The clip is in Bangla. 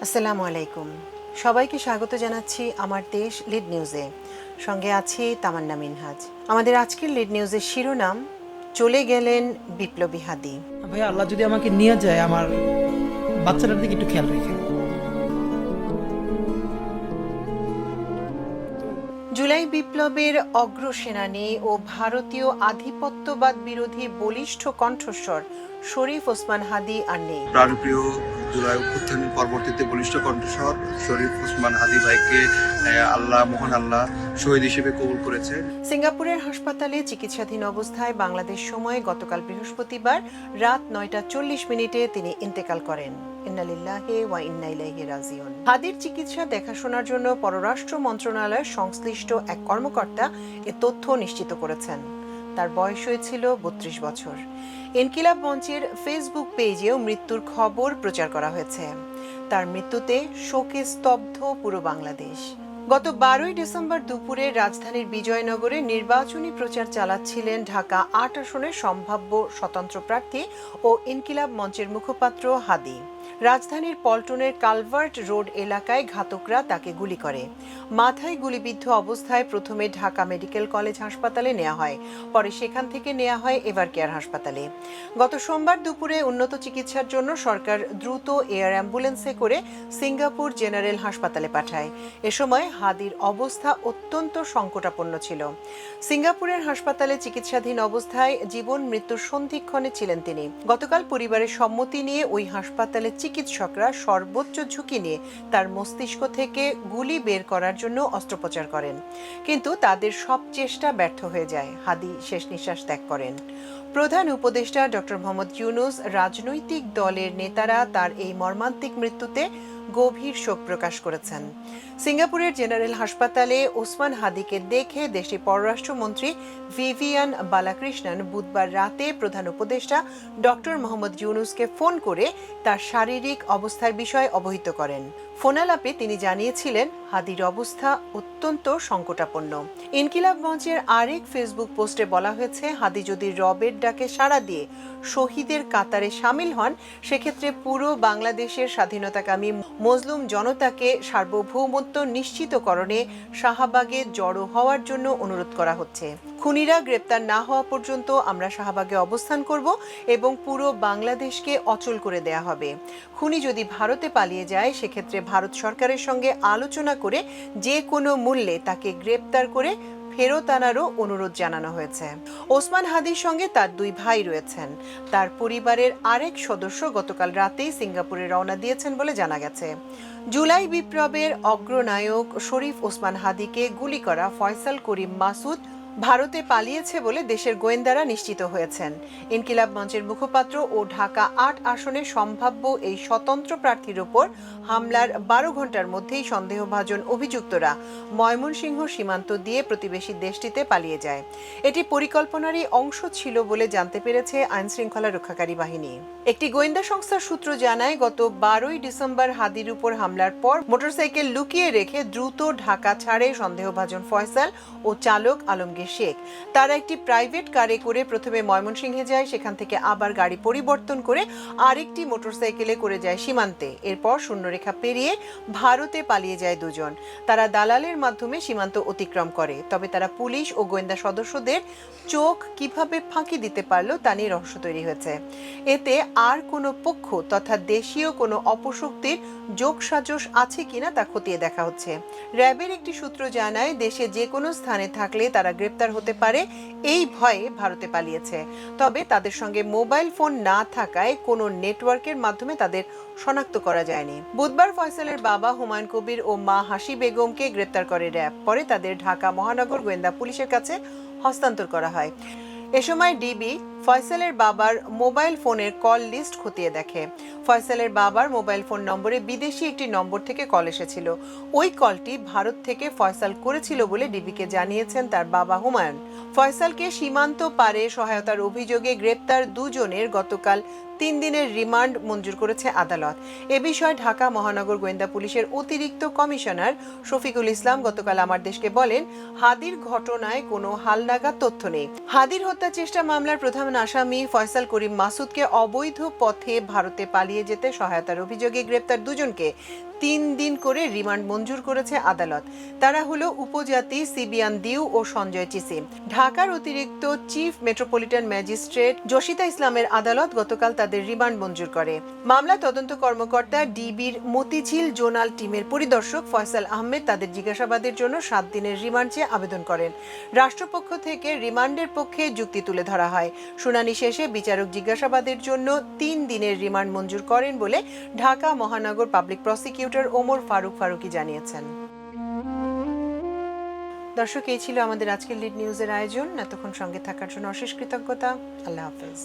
আসসালামু আলাইকুম। সবাইকে স্বাগত জানাচ্ছি আমার দেশ লিড নিউজে। সঙ্গে আছি তামান্না মিনহাজ। আমাদের আজকের লিড নিউজের শিরোনাম, চলে গেলেন বিপ্লবী হাদি। ভাই, আল্লাহ যদি আমাকে নিয়ে যায়, আমার বাচ্চাটার দিকে একটু খেয়াল রেখে। জুলাই বিপ্লবের অগ্রসেনানী ও ভারতীয় আধিপত্যবাদ বিরোধী বলিষ্ঠ কণ্ঠস্বর শরীফ ওসমান হাদি আর নেই। প্রাণপ্রিয় জুলাই অভ্যুত্থানের পরবর্তীতে বলিষ্ঠ কণ্ঠস্বর শরীফ ওসমান হাদি ভাইকে মহান আল্লাহ শহীদ হিসেবে কবুল করেছেন। সিঙ্গাপুরের হাসপাতালে চিকিৎসাধীন অবস্থায় বাংলাদেশ সময় গতকাল বৃহস্পতিবার রাত 9:40 তিনি ইন্তেকাল করেন। ইন্না লিল্লাহি ওয়া ইন্না ইলাইহি রাজিউন। হাদির চিকিৎসা দেখাশোনার জন্য পররাষ্ট্র মন্ত্রণালয়ের সংশ্লিষ্ট এক কর্মকর্তা এ তথ্য নিশ্চিত করেছেন। তার বয়স হয়েছিল 32 বছর। ইনকিলাব মঞ্চের ফেসবুক পেজেও মৃত্যুর খবর প্রচার করা হয়েছে। তার মৃত্যুতে শোকে স্তব্ধ পুরো বাংলাদেশ। গত 12 ডিসেম্বর দুপুরে রাজধানীর বিজয়নগরে নির্বাচনী প্রচার চালাচ্ছিলেন ঢাকা 8 আসনের সম্ভাব্য স্বতন্ত্র প্রার্থী ও ইনকিলাব মঞ্চের মুখপাত্র হাদি। রাজধানীর পল্টনের কালভার্ট রোড এলাকায় ঘাতকরা তাকে গুলি করে। মাথায় গুলিবিদ্ধ অবস্থায় প্রথমে ঢাকা মেডিকেল কলেজ হাসপাতালে নেওয়া হয়, পরে সেখান থেকে নেওয়া হয় এভার কেয়ার হাসপাতালে। গত সোমবার দুপুরে উন্নত চিকিৎসার জন্য সরকার দ্রুত এয়ার অ্যাম্বুলেন্সে করে সিঙ্গাপুর জেনারেল হাসপাতালে পাঠায়। এ সময় হাদির অবস্থা অত্যন্ত সংকটাপন্ন ছিল। সিঙ্গাপুরের হাসপাতালে চিকিৎসাধীন অবস্থায় জীবন মৃত্যুর সন্ধিক্ষণে ছিলেন তিনি। গতকাল পরিবারের সম্মতি নিয়ে ওই হাসপাতালে চিকিৎসকরা সর্বোচ্চ ঝুঁকি নিয়ে তার মস্তিষ্ক থেকে গুলি বের করার জন্য অস্ত্রোপচার করেন, কিন্তু তাদের সব চেষ্টা ব্যর্থ হয়ে যায়। হাদি শেষ নিঃশ্বাস ত্যাগ করেন। প্রধান উপদেষ্টা ডক্টর মোহাম্মদ ইউনূস, রাজনৈতিক দলের নেতারা তার এই মর্মান্তিক মৃত্যুতে গভীর শোক প্রকাশ করেছেন। সিঙ্গাপুরের জেনারেল হাসপাতালে ওসমান হাদিকে দেখে দেশটির পররাষ্ট্রমন্ত্রী ভিভিয়ান বালাকৃষ্ণন বুধবার রাতে প্রধান উপদেষ্টা ডক্টর মোহাম্মদ ইউনূসকে ফোন করে তার শারীরিক অবস্থার বিষয়ে অবহিত করেন। ফোনালাপে তিনি জানিয়েছিলেন হাদির অবস্থা অত্যন্ত সংকটাপন্ন। ইনকিলাব মঞ্চের আরেক ফেসবুক পোস্টে বলা হয়েছে, হাদি যদি রবের ডাকে সাড়া দিয়ে শহীদের কাতারে সামিল হন, সেক্ষেত্রে পুরো বাংলাদেশের স্বাধীনতাকামী মজলুম জনতাকে সার্বভৌমত্ব নিশ্চিতকরণে শাহবাগে জড়ো হওয়ার জন্য অনুরোধ করা হচ্ছে। খুনিরা গ্রেপ্তার না হওয়া পর্যন্ত আমরা শাহবাগে অবস্থান করব এবং পুরো বাংলাদেশকে অচল করে দেয়া হবে। খুনি যদি ভারতে পালিয়ে যায়, সেক্ষেত্রে ভারত সরকারের সঙ্গে আলোচনা করে যে কোনো মূল্যে তাকে গ্রেপ্তার করে ফেরত আনারও অনুরোধ জানানো হয়েছে। ওসমান হাদির সঙ্গে তার 2 ভাই রয়েছেন। তার পরিবারের আরেক সদস্য গতকাল রাতেই সিঙ্গাপুরে রওনা দিয়েছেন বলে জানা গেছে। জুলাই বিপ্লবের অগ্রনায়ক শরীফ ওসমান হাদিকে গুলি করা ফয়সাল করিম মাসুদ ভারতে পালিয়েছে বলে দেশের গোয়েন্দারা নিশ্চিত হয়েছেন। ইনকিলাব মঞ্চের মুখপাত্র ও ঢাকা 8 আসনের সম্ভাব্য এই স্বতন্ত্র প্রার্থীর ওপর হামলার 12 ঘন্টার মধ্যেই সন্দেহভাজন অভিযুক্তরা ময়মনসিংহ সীমান্ত দিয়ে প্রতিবেশী দেশটিতে পালিয়ে যায়। এটি পরিকল্পনারই অংশ ছিল বলে জানতে পেরেছে আইনশৃঙ্খলা রক্ষাকারী বাহিনী। একটি গোয়েন্দা সংস্থার সূত্র জানায়, গত 12 ডিসেম্বর হাদির উপর হামলার পর মোটরসাইকেল লুকিয়ে রেখে দ্রুত ঢাকা ছাড়ে সন্দেহভাজন ফয়সাল ও চালক আলমগীর শেখ। তারা একটি প্রাইভেট কারে করে প্রথমে ময়মনসিংহে যায়, সেখান থেকে আবার গাড়ি পরিবর্তন করে আরেকটি মোটরসাইকেলে করে যায় সীমান্তে। এরপর শূন্যরেখা পেরিয়ে ভারতে পালিয়ে যায় দুজন। তারা দালালের মাধ্যমে সীমান্ত অতিক্রম করে। তবে তারা পুলিশ ও গোয়েন্দা সদস্যদের চোখ কিভাবে ফাঁকি দিতে পারল তা নিয়ে রহস্য তৈরি হয়েছে। এতে আর কোনো পক্ষ তথা দেশীয় কোনো অপশক্তির যোগসাজশ আছে কিনা তা খতিয়ে দেখা হচ্ছে। র্যাবের একটি সূত্র জানায়, দেশে যে কোনো স্থানে থাকলে তারা গ্রেপ্তার হতে পারে, এই ভয়ে ভারতে পালিয়েছে। তবে তাদের সঙ্গে মোবাইল ফোন না থাকায় কোনো নেটওয়ার্কের মাধ্যমে তাদের শনাক্ত করা যায়নি। বুধবার ফয়সালের বাবা হুমায়ুন কবির ও মা হাসি বেগমকে গ্রেপ্তার করে র্যাব। পরে তাদের ঢাকা মহানগর গোয়েন্দা পুলিশের কাছে হস্তান্তর করা হয়। এ সময় ডিবি ফয়সালের বাবার মোবাইল ফোনের কল লিস্ট খতিয়ে দেখে। ফয়সালের বাবার মোবাইল ফোন নম্বরে বিদেশি একটি নম্বর থেকে কল এসেছিল। ওই কলটি ভারত থেকে ফয়সাল করেছিল বলে ডিবিকে জানিয়েছেন তার বাবা হুমায়ুন। ফয়সালকে সীমান্ত পারে সহায়তার অভিযোগে গ্রেপ্তার 2 জনের গতকাল 3 দিনের রিমান্ড মঞ্জুর করেছে আদালত। এ বিষয়ে ঢাকা মহানগর গোয়েন্দা পুলিশের অতিরিক্ত কমিশনার শফিকুল ইসলাম গতকাল আমার দেশকে বলেন, হাদির ঘটনায় কোনো হালনাগাদ তথ্য নেই। হাদির হত্যা চেষ্টা মামলার প্রধান আসামি ফয়সাল করিম মাসুদকে অবৈধ পথে ভারতে পালিয়ে যেতে সহায়তার অভিযোগে গ্রেপ্তার দুজনকে 3 দিন করে রিমান্ড মঞ্জুর করেছে আদালত। তারা হলো উপজাতি সিবিয়ান দিউ ও সঞ্জয় চিসি। ঢাকার অতিরিক্ত চিফ মেট্রোপলিটন ম্যাজিস্ট্রেট জসিতা ইসলামের আদালত গতকাল তাদের রিমান্ড মঞ্জুর করে। মামলা তদন্ত কর্মকর্তা ডিবির মতিঝিল জোনাল টিমের পরিদর্শক ফয়সাল আহমেদ তাদের জিজ্ঞাসাবাদের জন্য 7 দিনের রিমান্ড চেয়ে আবেদন করেন। রাষ্ট্রপক্ষ থেকে রিমান্ডের পক্ষে যুক্তি তুলে ধরা হয়। শুনানি শেষে বিচারক জিজ্ঞাসাবাদের জন্য 3 দিনের রিমান্ড মঞ্জুর করেন বলে ঢাকা মহানগর পাবলিক প্রসিকিউটর ওমর ফারুকি জানিয়েছেন। দর্শক, এই ছিল আমাদের আজকের লিড নিউজের আয়োজন। এতক্ষণ সঙ্গে থাকার জন্য অশেষ কৃতজ্ঞতা। আল্লাহ হাফেজ।